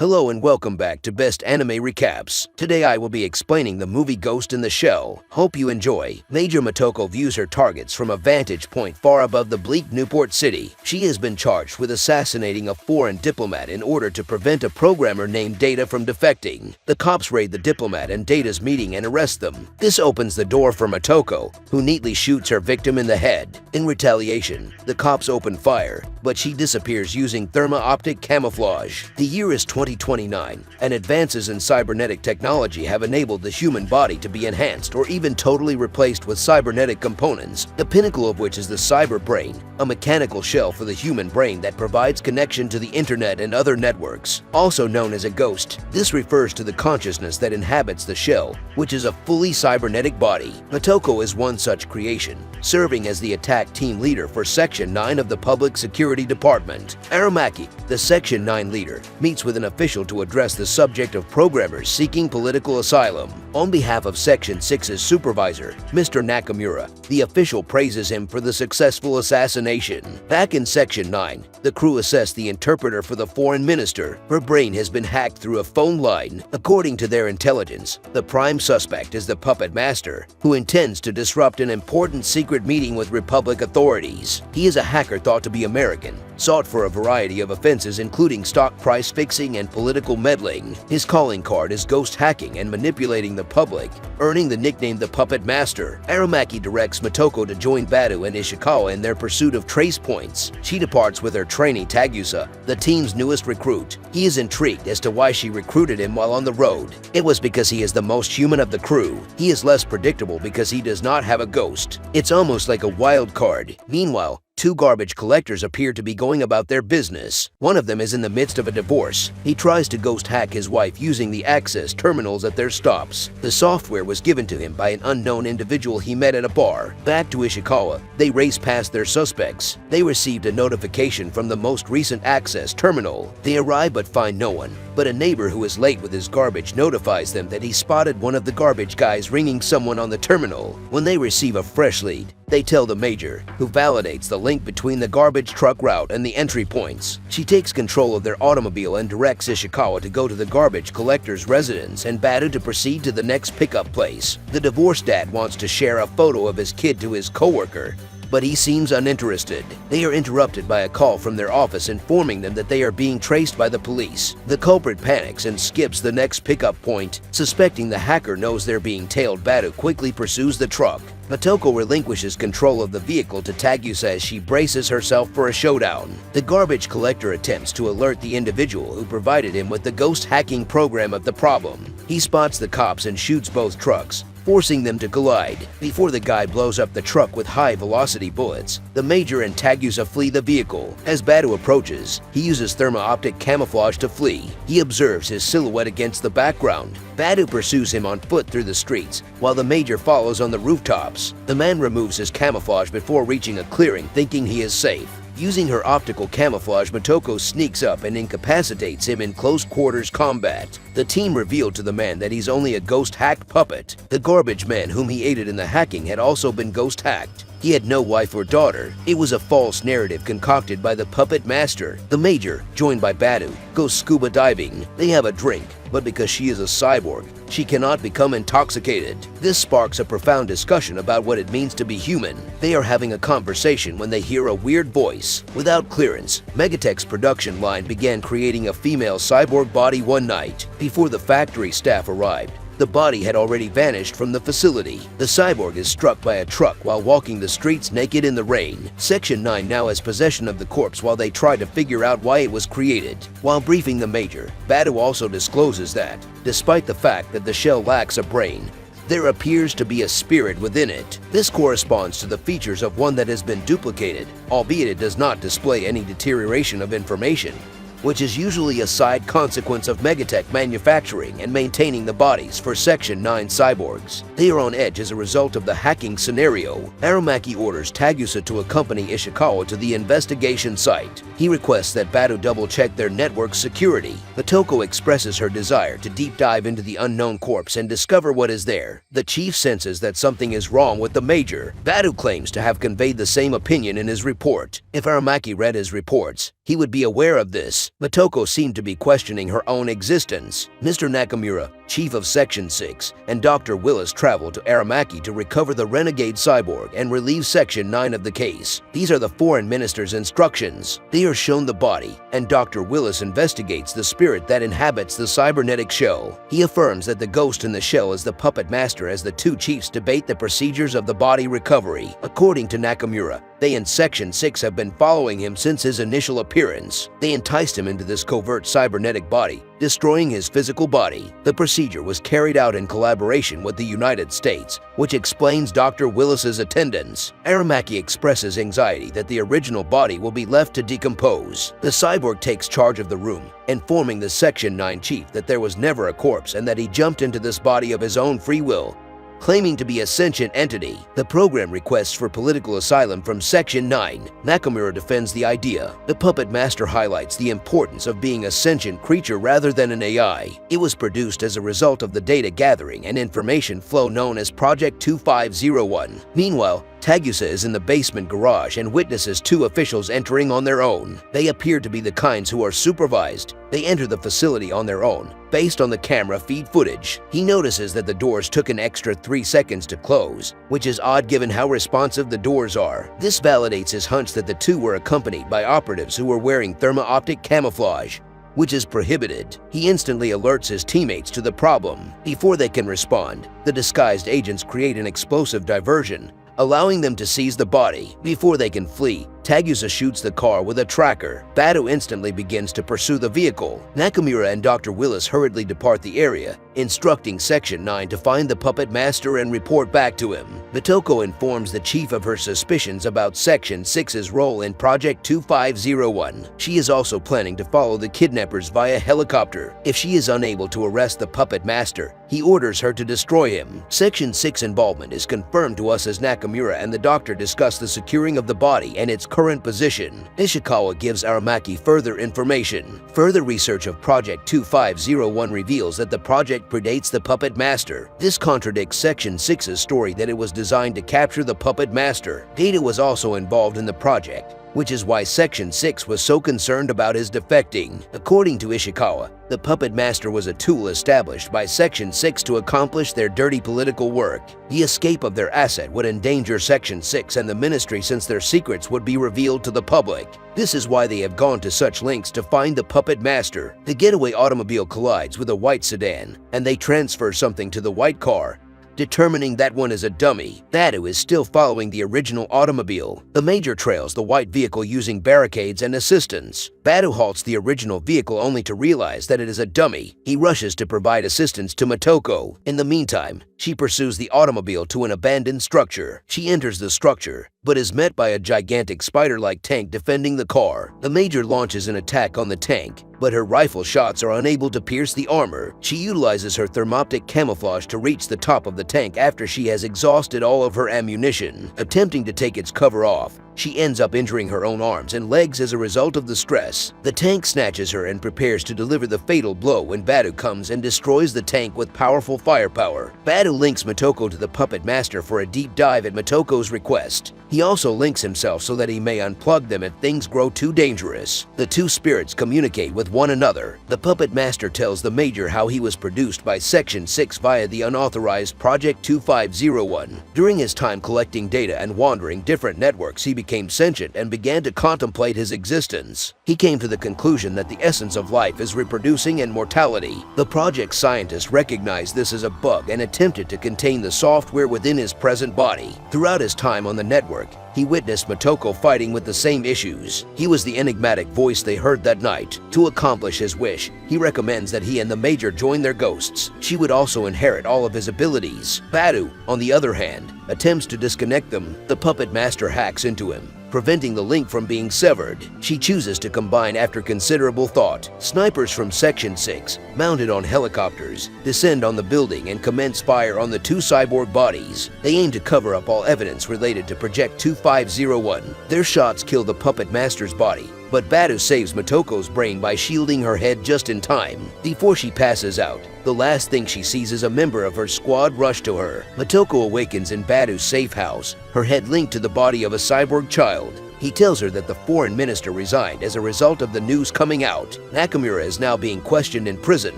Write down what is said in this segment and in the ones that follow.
Hello and welcome back to Best Anime Recaps. Today I will be explaining the movie Ghost in the Shell. Hope you enjoy. Major Motoko views her targets from a vantage point far above the bleak Newport City. She has been charged with assassinating a foreign diplomat in order to prevent a programmer named Data from defecting. The cops raid the diplomat and Data's meeting and arrest them. This opens the door for Motoko, who neatly shoots her victim in the head. In retaliation, the cops open fire, but she disappears using thermo-optic camouflage. The year is 2029, and advances in cybernetic technology have enabled the human body to be enhanced or even totally replaced with cybernetic components, the pinnacle of which is the cyber brain, a mechanical shell for the human brain that provides connection to the internet and other networks. Also known as a ghost, this refers to the consciousness that inhabits the shell, which is a fully cybernetic body. Motoko is one such creation, serving as the attack team leader for Section 9 of the Public Security Department. Aramaki, the Section 9 leader, meets with an official to address the subject of programmers seeking political asylum. On behalf of Section 6's supervisor, Mr. Nakamura, the official praises him for the successful assassination. Back in Section 9, the crew assessed the interpreter for the foreign minister. Her brain has been hacked through a phone line. According to their intelligence, the prime suspect is the puppet master, who intends to disrupt an important secret meeting with Republic authorities. He is a hacker thought to be American, sought for a variety of offenses including stock price fixing and political meddling. His calling card is ghost hacking and manipulating the public, earning the nickname the Puppet Master. Aramaki directs Motoko to join Badu and Ishikawa in their pursuit of trace points. She departs with her trainee Tagusa, the team's newest recruit. He is intrigued as to why she recruited him while on the road. It was because he is the most human of the crew. He is less predictable because he does not have a ghost. It's almost like a wild card. Meanwhile, two garbage collectors appear to be going about their business. One of them is in the midst of a divorce. He tries to ghost hack his wife using the access terminals at their stops. The software was given to him by an unknown individual he met at a bar. Back to Ishikawa, they race past their suspects. They received a notification from the most recent access terminal. They arrive but find no one. But a neighbor who is late with his garbage notifies them that he spotted one of the garbage guys ringing someone on the terminal. When they receive a fresh lead, they tell the major, who validates the link between the garbage truck route and the entry points. She takes control of their automobile and directs Ishikawa to go to the garbage collector's residence and Badu to proceed to the next pickup place. The divorced dad wants to share a photo of his kid to his coworker, but he seems uninterested. They are interrupted by a call from their office informing them that they are being traced by the police. The culprit panics and skips the next pickup point. Suspecting the hacker knows they're being tailed, Badu quickly pursues the truck. Motoko relinquishes control of the vehicle to Tagusa as she braces herself for a showdown. The garbage collector attempts to alert the individual who provided him with the ghost hacking program of the problem. He spots the cops and shoots both trucks, forcing them to collide. Before the guy blows up the truck with high-velocity bullets, the major and Tagusa flee the vehicle. As Badu approaches, he uses thermo-optic camouflage to flee. He observes his silhouette against the background. Badu pursues him on foot through the streets, while the major follows on the rooftops. The man removes his camouflage before reaching a clearing, thinking he is safe. Using her optical camouflage, Motoko sneaks up and incapacitates him in close-quarters combat. The team revealed to the man that he's only a ghost-hacked puppet. The garbage man whom he aided in the hacking had also been ghost-hacked. He had no wife or daughter. It was a false narrative concocted by the puppet master. The major, joined by Badu, goes scuba diving. They have a drink, but because she is a cyborg, she cannot become intoxicated. This sparks a profound discussion about what it means to be human. They are having a conversation when they hear a weird voice. Without clearance, Megatech's production line began creating a female cyborg body one night. Before the factory staff arrived, the body had already vanished from the facility. The cyborg is struck by a truck while walking the streets naked in the rain. Section 9 now has possession of the corpse while they try to figure out why it was created. While briefing the major, Badu also discloses that, despite the fact that the shell lacks a brain, there appears to be a spirit within it. This corresponds to the features of one that has been duplicated, albeit it does not display any deterioration of information, which is usually a side consequence of Megatech manufacturing and maintaining the bodies for Section 9 cyborgs. They are on edge as a result of the hacking scenario. Aramaki orders Tagusa to accompany Ishikawa to the investigation site. He requests that Badu double-check their network security. Motoko expresses her desire to deep dive into the unknown corpse and discover what is there. The chief senses that something is wrong with the major. Badu claims to have conveyed the same opinion in his report. If Aramaki read his reports, he would be aware of this. Motoko seemed to be questioning her own existence. Mr. Nakamura, chief of Section 6, and Dr. Willis traveled to Aramaki to recover the renegade cyborg and relieve Section 9 of the case. These are the foreign minister's instructions. They are shown the body, and Dr. Willis investigates the spirit that inhabits the cybernetic shell. He affirms that the ghost in the shell is the puppet master as the two chiefs debate the procedures of the body recovery. According to Nakamura, they in Section 6 have been following him since his initial appearance. They enticed him into this covert cybernetic body, destroying his physical body. The procedure was carried out in collaboration with the United States, which explains Dr. Willis's attendance. Aramaki expresses anxiety that the original body will be left to decompose. The cyborg takes charge of the room, informing the Section 9 chief that there was never a corpse and that he jumped into this body of his own free will, claiming to be a sentient entity. The program requests for political asylum from Section 9. Nakamura defends the idea. The puppet master highlights the importance of being a sentient creature rather than an AI. It was produced as a result of the data gathering and information flow known as Project 2501. Meanwhile, Tagusa is in the basement garage and witnesses two officials entering on their own. They appear to be the kinds who are supervised. They enter the facility on their own, based on the camera feed footage. He notices that the doors took an extra 3 seconds to close, which is odd given how responsive the doors are. This validates his hunch that the two were accompanied by operatives who were wearing thermo-optic camouflage, which is prohibited. He instantly alerts his teammates to the problem. Before they can respond, the disguised agents create an explosive diversion, allowing them to seize the body. Before they can flee, Tagusa shoots the car with a tracker. Badu instantly begins to pursue the vehicle. Nakamura and Dr. Willis hurriedly depart the area, instructing Section 9 to find the puppet master and report back to him. Motoko informs the chief of her suspicions about Section 6's role in Project 2501. She is also planning to follow the kidnappers via helicopter. If she is unable to arrest the puppet master, he orders her to destroy him. Section 6 involvement is confirmed to us as Nakamura and the doctor discuss the securing of the body and its current position. Ishikawa gives Aramaki further information. Further research of Project 2501 reveals that the project predates the puppet master. This contradicts Section 6's story that it was designed to capture the puppet master. Data was also involved in the project, which is why Section 6 was so concerned about his defecting. According to Ishikawa, the puppet master was a tool established by Section 6 to accomplish their dirty political work. The escape of their asset would endanger Section 6 and the ministry since their secrets would be revealed to the public. This is why they have gone to such lengths to find the puppet master. The getaway automobile collides with a white sedan, and they transfer something to the white car, determining that one is a dummy. Badu is still following the original automobile. The Major trails the white vehicle using barricades and assistance. Badu halts the original vehicle only to realize that it is a dummy. He rushes to provide assistance to Motoko. In the meantime, she pursues the automobile to an abandoned structure. She enters the structure, but is met by a gigantic spider-like tank defending the car. The Major launches an attack on the tank, but her rifle shots are unable to pierce the armor. She utilizes her thermoptic camouflage to reach the top of the tank after she has exhausted all of her ammunition. Attempting to take its cover off, she ends up injuring her own arms and legs as a result of the stress. The tank snatches her and prepares to deliver the fatal blow when Badu comes and destroys the tank with powerful firepower. Badu links Motoko to the puppet master for a deep dive at Motoko's request. He also links himself so that he may unplug them if things grow too dangerous. The two spirits communicate with one another. The puppet master tells the Major how he was produced by Section 6 via the unauthorized Project 2501. During his time collecting data and wandering different networks, he became sentient and began to contemplate his existence. He came to the conclusion that the essence of life is reproducing and mortality. The project scientist recognized this as a bug and attempted to contain the software within his present body. Throughout his time on the network, he witnessed Motoko fighting with the same issues. He was the enigmatic voice they heard that night. To accomplish his wish, he recommends that he and the Major join their ghosts. She would also inherit all of his abilities. Badu, on the other hand, attempts to disconnect them. The puppet master hacks into him, preventing the link from being severed. She chooses to combine after considerable thought. Snipers from Section 6, mounted on helicopters, descend on the building and commence fire on the two cyborg bodies. They aim to cover up all evidence related to Project 2501. Their shots kill the puppet master's body, but Badu saves Motoko's brain by shielding her head just in time. Before she passes out, the last thing she sees is a member of her squad rush to her. Motoko awakens in Badu's safe house, her head linked to the body of a cyborg child. He tells her that the foreign minister resigned as a result of the news coming out. Nakamura is now being questioned in prison.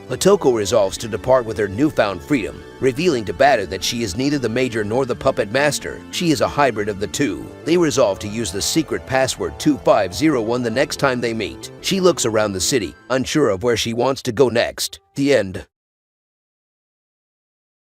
Motoko resolves to depart with her newfound freedom, revealing to Bata that she is neither the Major nor the Puppet Master. She is a hybrid of the two. They resolve to use the secret password 2501 the next time they meet. She looks around the city, unsure of where she wants to go next. The end.